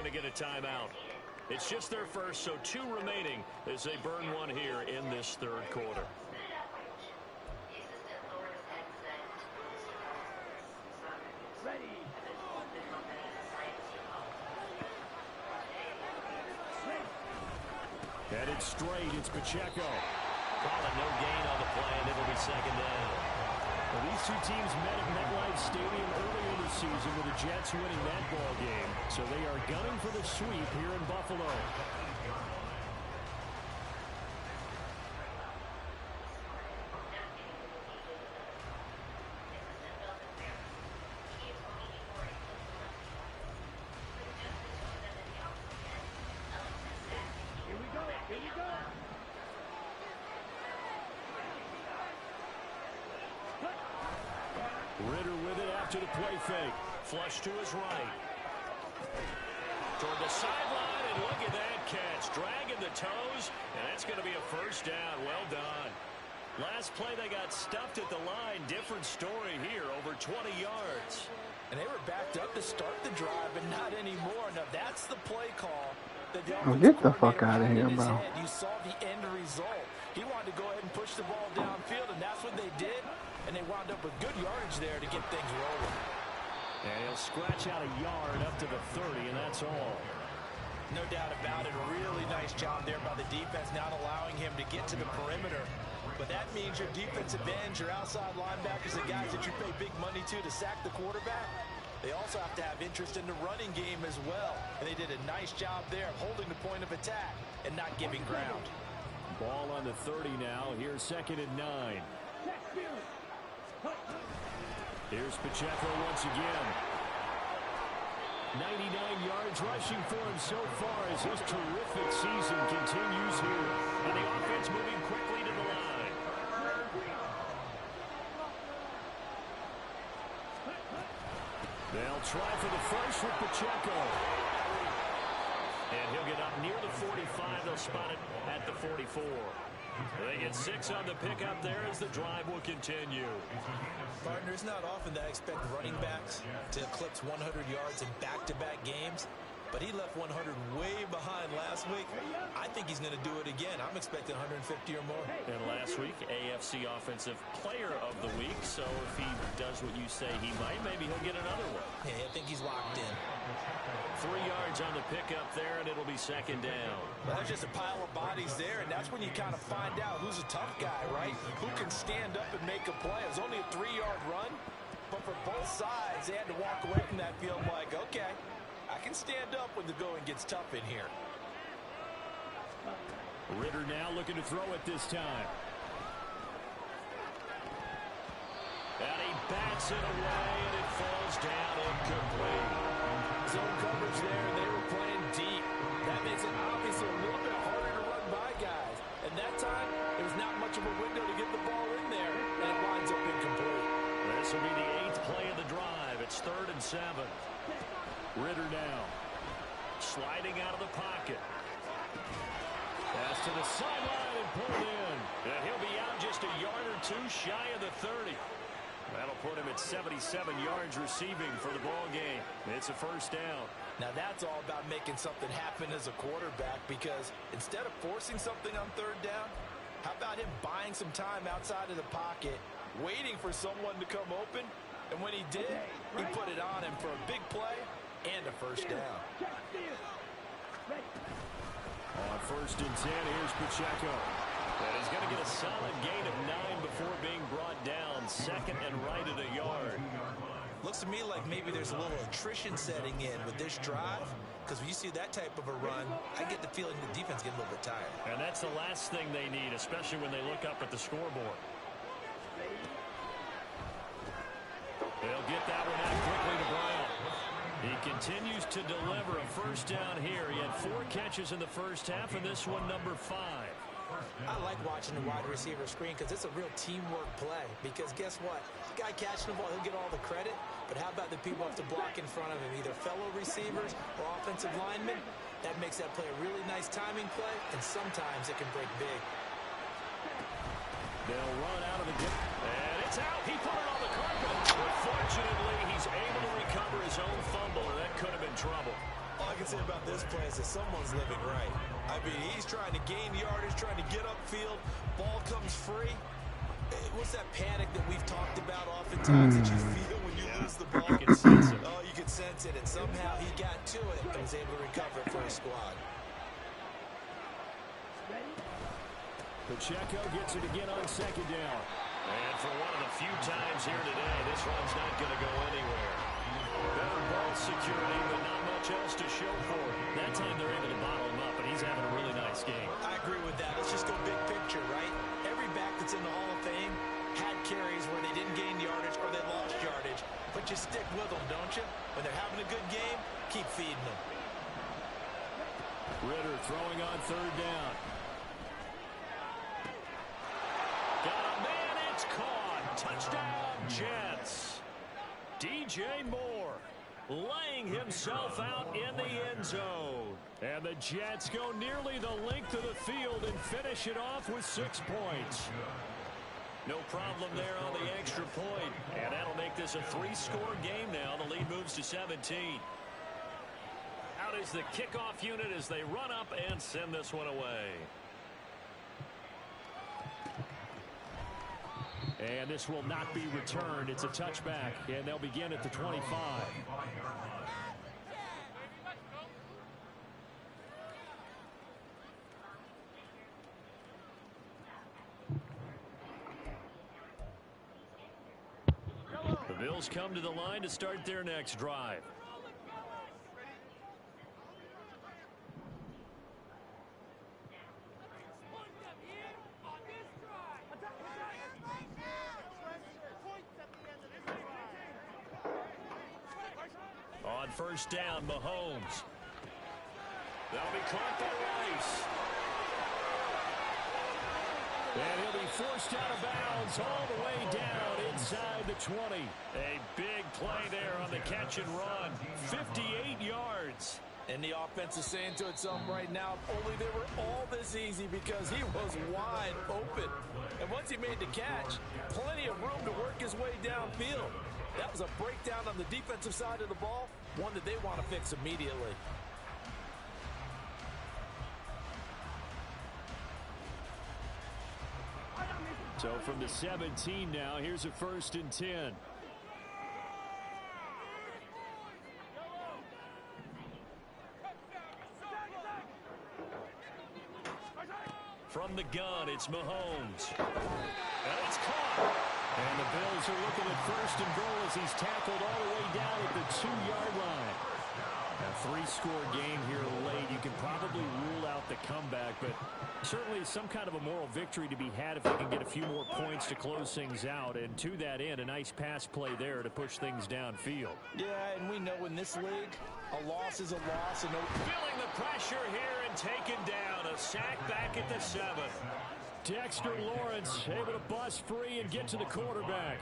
to get a timeout. It's just their first, so 2 remaining as they burn one here in this third quarter. Headed straight, it's Pacheco. Calling no gain on the play, and it'll be second down. Well, these two teams met at MetLife Stadium earlier this season with the Jets winning that ball game. So they are gunning for the sweep here in Buffalo. Ritter with it after the play fake. Flush to his right. Toward the sideline, and look at that catch. Dragging the toes, and that's going to be a first down. Well done. Last play, they got stuffed at the line. Different story here, over 20 yards. And they were backed up to start the drive, but not anymore. Now, that's the play call. Get the fuck out of here, bro. You saw the end result. He wanted to go ahead and push the ball downfield, and that's what they did. And they wound up with good yardage there to get things rolling. And he'll scratch out a yard up to the 30, and that's all. No doubt about it. A really nice job there by the defense, not allowing him to get to the perimeter. But that means your defensive ends, your outside linebackers, the guys that you pay big money to sack the quarterback, they also have to have interest in the running game as well. And they did a nice job there of holding the point of attack and not giving ground. Ball on the 30 now. Here's 2nd and 9. Here's Pacheco once again. 99 yards rushing for him so far as his terrific season continues here. And the offense moving quickly to the line. They'll try for the first with Pacheco. And he'll get up near the 45. They'll spot it at the 44. They get 6 on the pickup there as the drive will continue. Partner, it's not often that I expect running backs to eclipse 100 yards in back-to-back games, but he left 100 way behind last week. I think he's going to do it again. I'm expecting 150 or more. And last week, AFC Offensive Player of the Week, so if he does what you say he might, maybe he'll get another one. Yeah, I think he's locked in. 3 yards on the pickup there, and it'll be second down. Well, there's just a pile of bodies there, and that's when you kind of find out who's a tough guy, right? Who can stand up and make a play. It was only a 3-yard run, but for both sides, they had to walk away from that field like, okay, I can stand up when the going gets tough in here. Ritter now looking to throw it this time. And he bats it away, and it falls down incomplete. Zone coverage there, and they were playing deep. That makes it obviously a little bit harder to run by guys. And that time, there was not much of a window to get the ball in there, and it winds up incomplete. This will be the 8th play of the drive. It's 3rd and 7. Ritter now. Sliding out of the pocket. Pass to the sideline and pulled in. And he'll be out just a yard or 2 shy of the 30. That'll put him at 77 yards receiving for the ball game. It's a first down. Now that's all about making something happen as a quarterback, because instead of forcing something on 3rd down, how about him buying some time outside of the pocket, waiting for someone to come open, and when he did, he put it on him for a big play and a first down. On 1st and 10, here's Pacheco. And he's going to get a solid gain of 9 before being brought down. 2nd and right at a yard. Looks to me like maybe there's a little attrition setting in with this drive, because when you see that type of a run, I get the feeling the defense gets a little bit tired. And that's the last thing they need, especially when they look up at the scoreboard. They'll get that one out quickly to Brown. He continues to deliver a first down here. He had 4 catches in the first half, and this one number 5. I like watching the wide receiver screen because it's a real teamwork play. Because guess what? The guy catching the ball, he'll get all the credit. But how about the people who have to block in front of him, either fellow receivers or offensive linemen? That makes that play a really nice timing play, and sometimes it can break big. They'll run out of the dip. And it's out. He put it on the carpet. But fortunately, he's able to recover his own fumble, and that could have been trouble. Oh, if can say about this play is that someone's living right. I mean, he's trying to gain yardage, trying to get upfield. Ball comes free. What's that panic that we've talked about oftentimes that you feel when you lose the ball? You can sense it. Oh, you can sense it, and somehow he got to it and was able to recover it for his squad. Pacheco gets it again on second down. And for one of the few times here today, this run's not going to go anywhere. Better ball security, but not much else to show for it. That time they're able to bottle him up, and he's having a really nice game. I agree with that. Let's just go big picture, right? Every back that's in the Hall of Fame had carries where they didn't gain yardage or they lost yardage. But you stick with them, don't you? When they're having a good game, keep feeding them. Ridder throwing on third down. Got a man, it's caught. Touchdown, Jets. DJ Moore laying himself out in the end zone. And the Jets go nearly the length of the field and finish it off with 6 points. No problem there on the extra point. And that'll make this a 3-score game now. The lead moves to 17. Out is the kickoff unit as they run up and send this one away. And this will not be returned. It's a touchback, and they'll begin at the 25. The Bills come to the line to start their next drive. On first down, Mahomes. That'll be caught by Rice. And he'll be forced out of bounds all the way down inside the 20. A big play there on the catch and run. 58 yards. And the offense is saying to itself right now, only they were all this easy because he was wide open. And once he made the catch, plenty of room to work his way downfield. That was a breakdown on the defensive side of the ball, one that they want to fix immediately. So from the 17 now, here's a 1st and 10. From the gun, it's Mahomes. And it's caught. And the Bills are looking at 1st and goal as he's tackled all the way down at the 2-yard line. A 3-score game here late. You can probably rule out the comeback, but certainly some kind of a moral victory to be had if they can get a few more points to close things out. And to that end, a nice pass play there to push things downfield. Yeah, and we know in this league, a loss is a loss. And feeling the pressure here and taken down. A sack back at the 7. Dexter Lawrence able to bust free and get to the quarterback.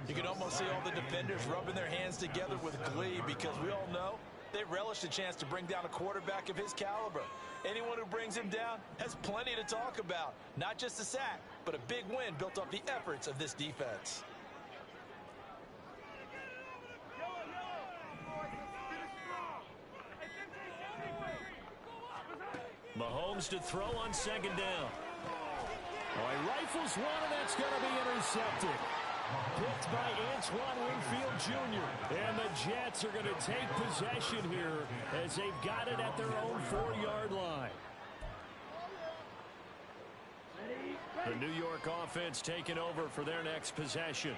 You can almost see all the defenders rubbing their hands together with glee because we all know they relish the chance to bring down a quarterback of his caliber. Anyone who brings him down has plenty to talk about. Not just a sack, but a big win built off the efforts of this defense. Mahomes to throw on 2nd down. Oh, he rifles one, and that's going to be intercepted. Picked by Antoine Winfield Jr. And the Jets are going to take possession here as they've got it at their own 4-yard line. The New York offense taking over for their next possession.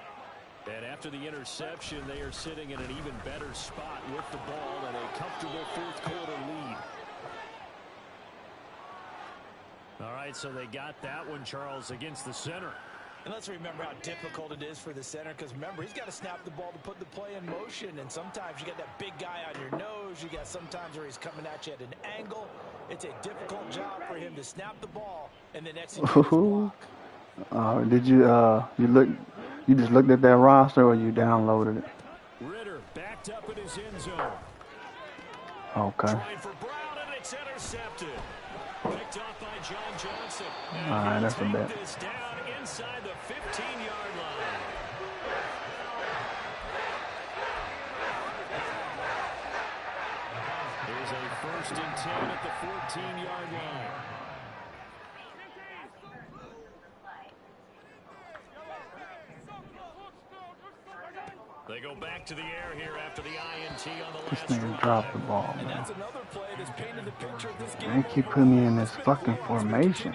And after the interception, they are sitting in an even better spot with the ball and a comfortable 4th quarter lead. All right, so they got that one, Charles, against the center. And let's remember how difficult it is for the center because, remember, he's got to snap the ball to put the play in motion. And sometimes you got that big guy on your nose. You got sometimes where he's coming at you at an angle. It's a difficult job for him to snap the ball and then execute his block. Did you you just looked at that roster or you downloaded it? Ridder backed up in his end zone. Okay. Trying for Brown, and it's intercepted. Picked off by John Johnson. All right, that's a bet. This down inside the 15-yard line. is a 1st and 10 at the 14-yard line. They go back to the air here after the INT on the This last nigga drive. dropped the ball, And man. that's another play that's painted the picture of this game. They keep putting me in this fucking formation.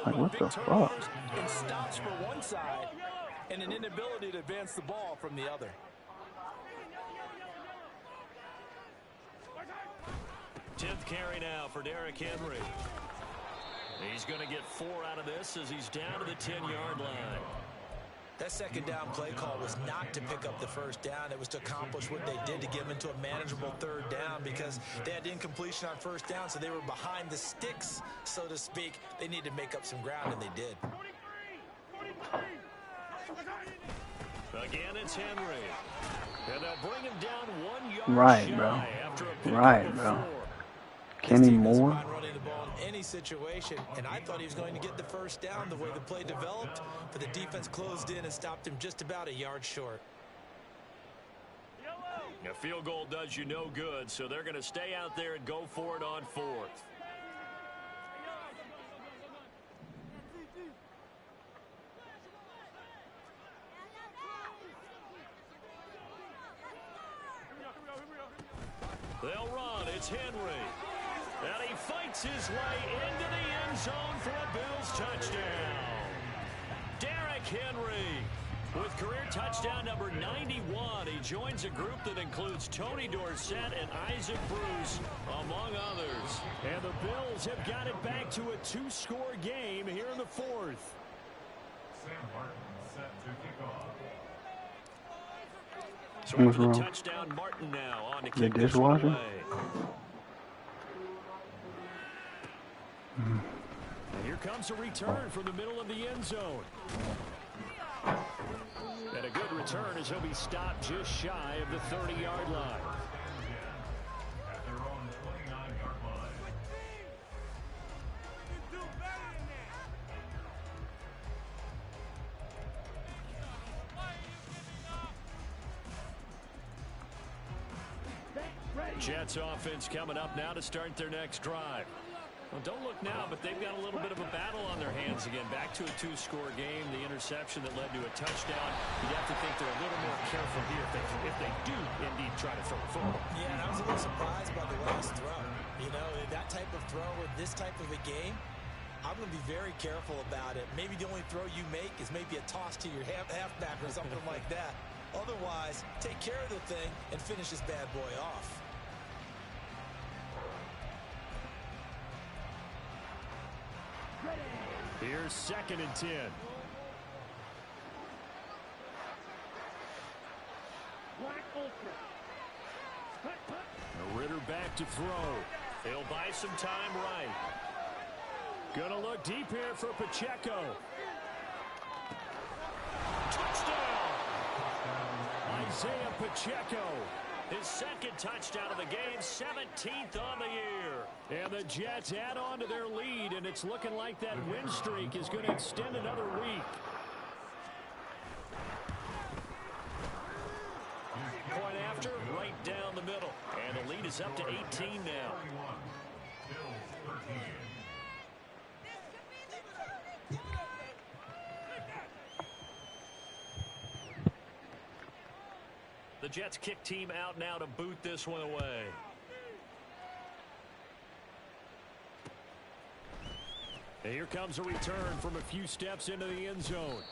Like, what the fuck? And stops for one side and an inability to advance the ball from the other. Tenth carry now for Derrick Henry. He's going to get 4 out of this as he's down to the 10-yard line. That second down play call was not to pick up the first down. It was to accomplish what they did to get them into a manageable third down because they had incompletion on first down, so they were behind the sticks, so to speak. They needed to make up some ground, and they did. Again, it's Henry. And they'll bring him down 1 yard Right, bro. shy after a pickup Right, of bro. 4. Kenny This team doesn't Moore. mind running the ball in any situation, and I thought he was going to get the first down the way the play developed, but the defense closed in and stopped him just about a yard short. A field goal does you no good, so they're going to stay out there and go for it on 4th. They'll run. It's Henry. And he fights his way into the end zone for a Bills touchdown. Derrick Henry with career touchdown number 91. He joins a group that includes Tony Dorsett and Isaac Bruce, among others. And the Bills have got it back to a 2-score game here in the 4th. Sam Martin set to kick off. So What's after the wrong? touchdown, Martin now on to The kick this one dishwasher? away. And here comes a return from the middle of the end zone. And a good return as he'll be stopped just shy of the 30-yard line. At their own 29-yard line. Jets offense coming up now to start their next drive. Well, don't look now, but they've got a little bit of a battle on their hands again. Back to a 2-score game. The interception that led to a touchdown. You'd have to think they're a little more careful here if they do indeed try to throw the football. Yeah, and I was a little surprised by the last throw. You know, that type of throw with this type of a game, I'm going to be very careful about it. Maybe the only throw you make is maybe a toss to your halfback or something like that. Otherwise, take care of the thing and finish this bad boy off. Here's 2nd and 10. Ritter back to throw. He'll buy some time right. Gonna look deep here for Pacheco. Touchdown! Isaiah Pacheco. His 2nd touchdown of the game, 17th on the year. And the Jets add on to their lead, and it's looking like that win streak is going to extend another week. Point after, right down the middle. And the lead is up to 18 now. 31. Bills 13. The Jets kick team out now to boot this one away. And here comes a return from a few steps into the end zone.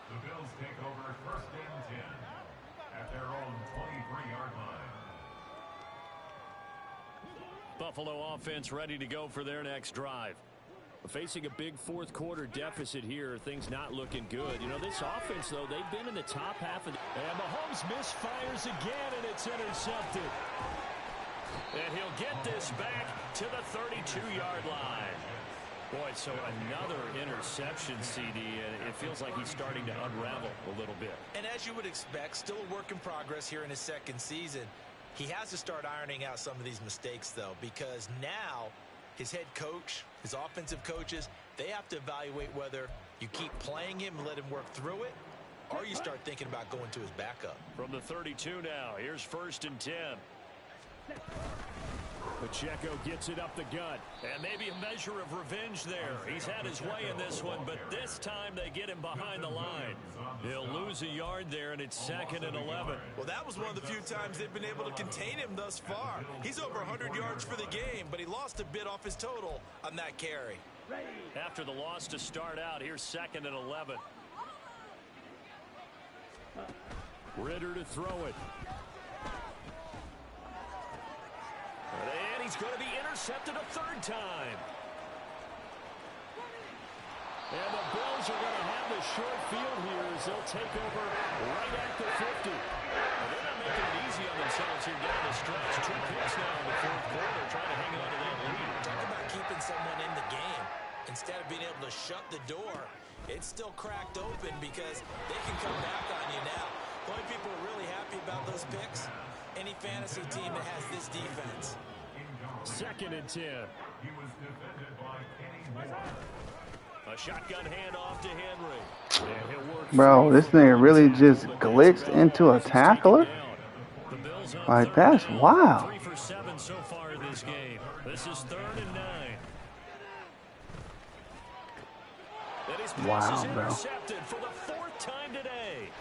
The Bills take over 1st and 10 at their own 23-yard line. Buffalo offense ready to go for their next drive. Facing a big 4th quarter deficit here, things not looking good. You know, this offense, though, they've been in the top half of the... And Mahomes misfires again, and it's intercepted. And he'll get this back to the 32-yard line. Boy, so another interception, CD, and it feels like he's starting to unravel a little bit. And as you would expect, still a work in progress here in his 2nd season. He has to start ironing out some of these mistakes, though, because now his head coach, his offensive coaches, they have to evaluate whether you keep playing him and let him work through it, or you start thinking about going to his backup. From the 32 now, here's 1st and 10. Pacheco gets it up the gut. And maybe a measure of revenge there. He's had his way in this one, but this time they get him behind the line. He'll lose a yard there, and it's 2nd and 11. Well, that was one of the few times they've been able to contain him thus far. He's over 100 yards for the game, but he lost a bit off his total on that carry. After the loss to start out, here's 2nd and 11. Ritter to throw it. And he's going to be intercepted a 3rd time. And the Bills are going to have the short field here as they'll take over right at the 50. Well, they're not making it easy on themselves here down the stretch. 2 picks now in the 4th quarter, trying to hang on to that lead. Talk about keeping someone in the game. Instead of being able to shut the door, it's still cracked open because they can come back on you now. The only people who are really happy about those picks, any fantasy team that has this defense. 2nd and 10. He was defended by Kenny Moore. A shotgun handoff to Henry. And he'll work Bro, this thing really just glitched into a tackler? The Bills on Like, 3rd that's down. wild. 3 for 7 so far in this game. This is 3rd and 9. And his pass Wow, is bro. intercepted for the 4th time today.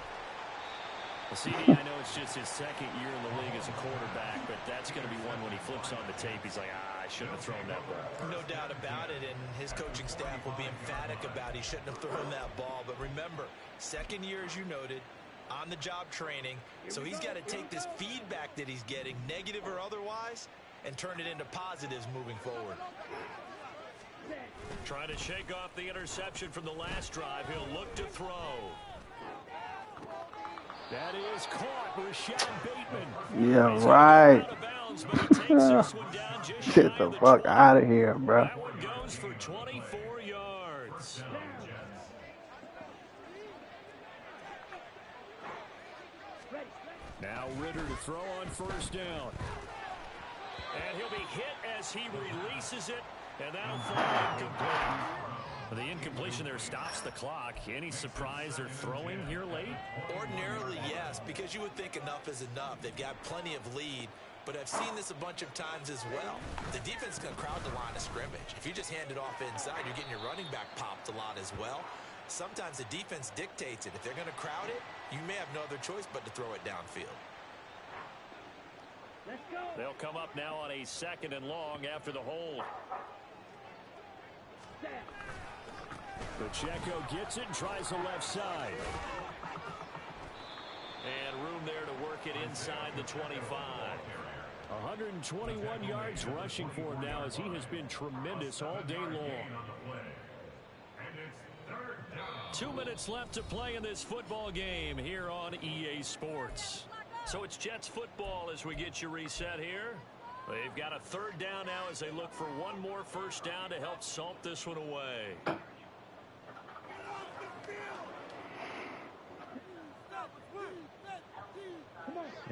Well, CD, I know it's just his 2nd year in the league as a quarterback, but that's going to be one when he flips on the tape. He's like, I shouldn't have thrown that ball. No doubt about it, and his coaching staff will be emphatic about he shouldn't have thrown that ball. But remember, 2nd year, as you noted, on-the-job training, so he's got to take this feedback that he's getting, negative or otherwise, and turn it into positives moving forward. Trying to shake off the interception from the last drive. He'll look to throw. That is caught. Rashad Bateman. Yeah, right. Out of bounds, but he takes this one down just Get shy the of fuck 20. out of here, bro. That one goes for 24 yards. Now Ritter to throw on 1st down. And he'll be hit as he releases it, and that'll fall incomplete. The incompletion there stops the clock. Any surprise they're throwing here late? Ordinarily, yes, because you would think enough is enough. They've got plenty of lead, but I've seen this a bunch of times as well. The defense can crowd the line of scrimmage. If you just hand it off inside, you're getting your running back popped a lot as well. Sometimes the defense dictates it. If they're going to crowd it, you may have no other choice but to throw it downfield. They'll come up now on a 2nd and long after the hold. Pacheco gets it and tries the left side. And room there to work it inside the 25. 121 yards rushing for him now as he has been tremendous all day long. 2 minutes left to play in this football game here on EA Sports. So it's Jets football as we get you reset here. They've got a 3rd down now as they look for one more 1st down to help salt this one away.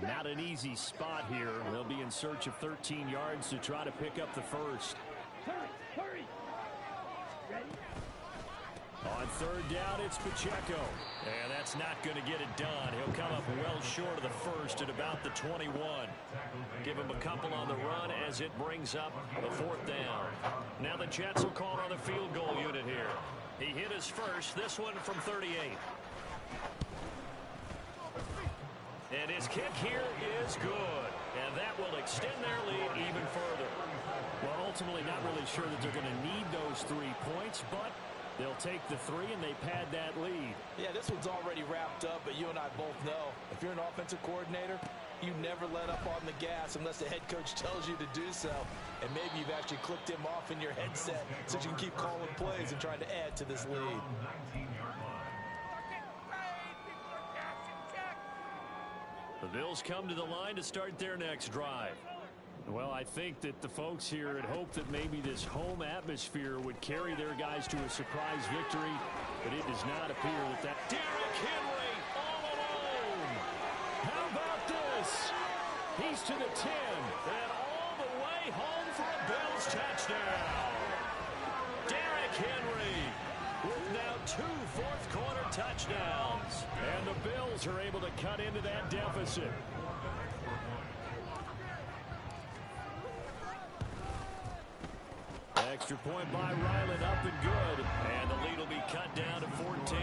Not an easy spot here. They'll be in search of 13 yards to try to pick up the 1st. On 3rd down, it's Pacheco. And that's not going to get it done. He'll come up well short of the 1st at about the 21. Give him a couple on the run as it brings up the 4th down. Now the Jets will call on the field goal unit here. He hit his first, this one from 38. And his kick here is good. And that will extend their lead even further. Well, ultimately not really sure that they're going to need those 3 points, but they'll take the 3 and they pad that lead. Yeah, this one's already wrapped up, but you and I both know if you're an offensive coordinator, you never let up on the gas unless the head coach tells you to do so. And maybe you've actually clicked him off in your headset so you can keep calling plays and trying to add to this lead. The Bills come to the line to start their next drive. Well, I think that the folks here had hoped that maybe this home atmosphere would carry their guys to a surprise victory, but it does not appear that Derrick Henry all alone. How about this? He's to the 10. And all the way home for a Bills touchdown. Derrick Henry with now 2 fourth-quarter touchdowns. And the Bills are able to cut into that deficit. Extra point by Ryland, up and good. And the lead will be cut down to 14.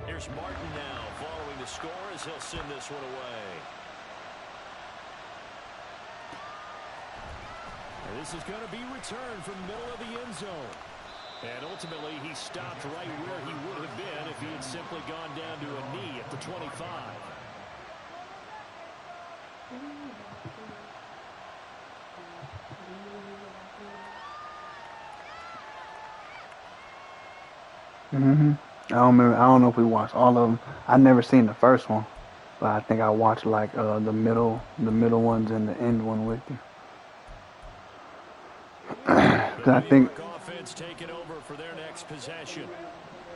Here's Martin now following the score as he'll send this one away. And this is going to be returned from the middle of the end zone. And ultimately, he stopped right where he would have been if he had simply gone down to a knee at the 25. I don't remember. I don't know if we watched all of them. I never seen the first one, but I think I watched like the middle ones and the end one with you. I think Offense taking over for their next possession.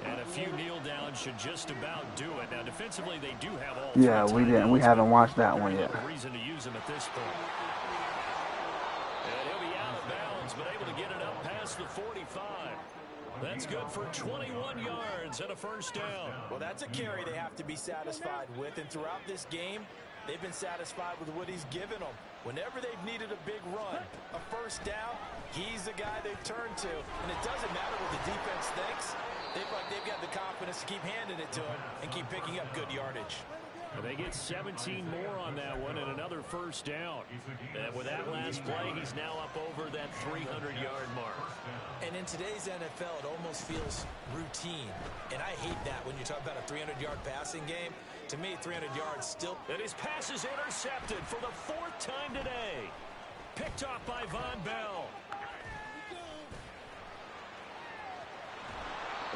And a few kneel downs should just about do it. Now defensively they do have all yeah, we didn't. We haven't watched that one yet. Reason to use him at this point. And he'll be out of bounds, but able to get it up past the 45. That's good for 21 yards and a first down. Well, that's a carry they have to be satisfied with. And throughout this game, they've been satisfied with what he's given them. Whenever they've needed a big run, a first down, he's the guy they've turned to. And it doesn't matter what the defense thinks. They've got the confidence to keep handing it to him and keep picking up good yardage. And they get 17 more on that one and another first down. And with that last play, he's now up over that 300-yard mark. And in today's NFL, it almost feels routine. And I hate that when you talk about a 300-yard passing game. To me, 300 yards still. And his pass is intercepted for the 4th time today. Picked off by Von Bell.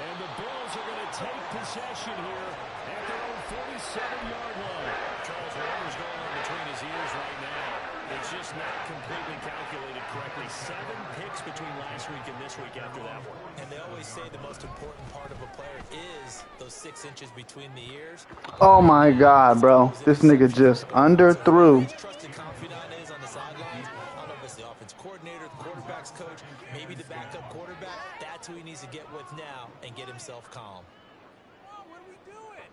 And the Bills are going to take possession here at their own 47-yard line. Charles, whatever's going on between his ears right now, it's just not completely calculated correctly. 7 picks between last week and this week after that one. And they always say the most important part of a player is those 6 inches between the ears. Oh my God, bro! This nigga just underthrew. Trusted confidant is on the sidelines. I don't know if it's the offense coordinator, the quarterback's coach, maybe the backup quarterback. That's who he needs to get with now and get himself calm. What are we doing?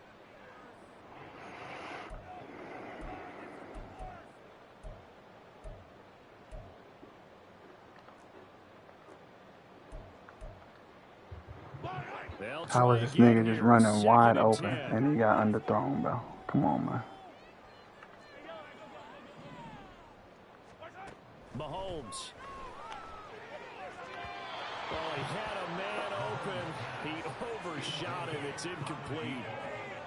How is this nigga just running wide open and he got underthrown, bro? Come on, man. Mahomes. Oh, he had a man open. He overshot it. It's incomplete.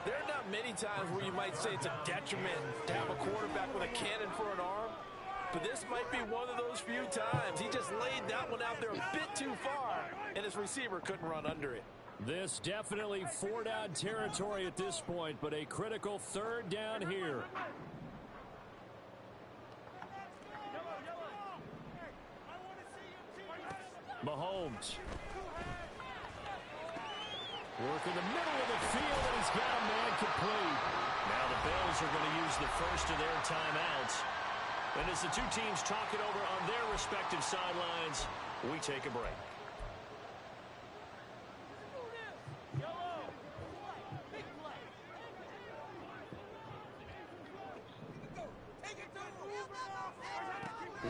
There are not many times where you might say it's a detriment to have a quarterback with a cannon for an arm. But this might be one of those few times. He just laid that one out there a bit too far, and his receiver couldn't run under it. This definitely 4-down territory at this point, but a critical 3rd down here. Mahomes. Work in the middle of the field, and he's got a man complete. Now the Bills are going to use the first of their timeouts. And as the two teams talk it over on their respective sidelines, we take a break.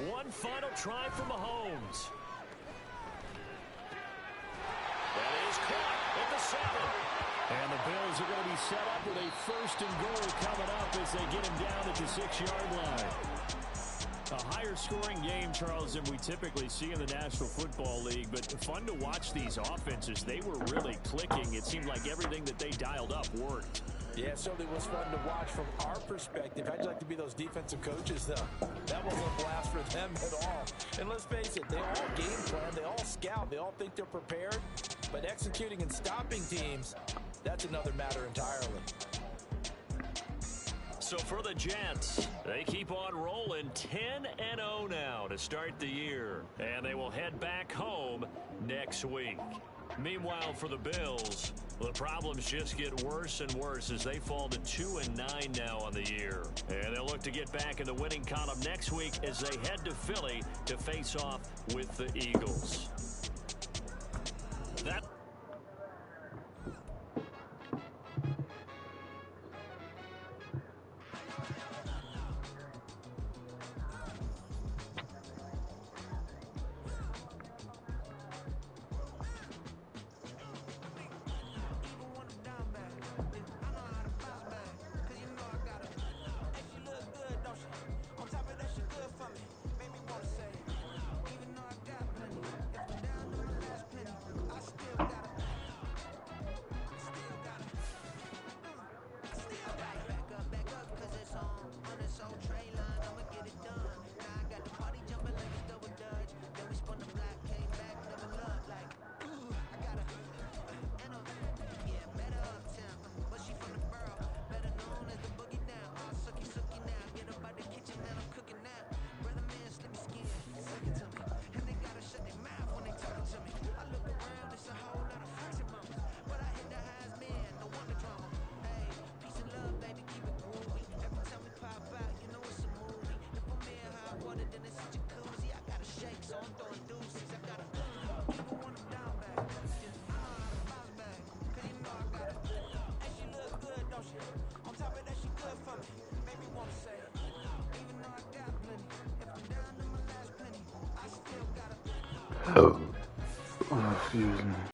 One final try for Mahomes. That is caught at the 7. And the Bills are going to be set up with a 1st and goal coming up as they get him down at the 6-yard line. A higher scoring game, Charles, than we typically see in the National Football League, but fun to watch these offenses. They were really clicking. It seemed like everything that they dialed up worked. Yeah, it certainly was fun to watch from our perspective. I'd like to be those defensive coaches, though. That wasn't a blast for them at all. And let's face it, they all game plan, they all scout, they all think they're prepared. But executing and stopping teams, that's another matter entirely. So for the Jets, they keep on rolling 10-0 now to start the year. And they will head back home next week. Meanwhile, for the Bills, the problems just get worse and worse as they fall to 2-9 now on the year. And they'll look to get back in the winning column next week as they head to Philly to face off with the Eagles. That Oh, excuse me.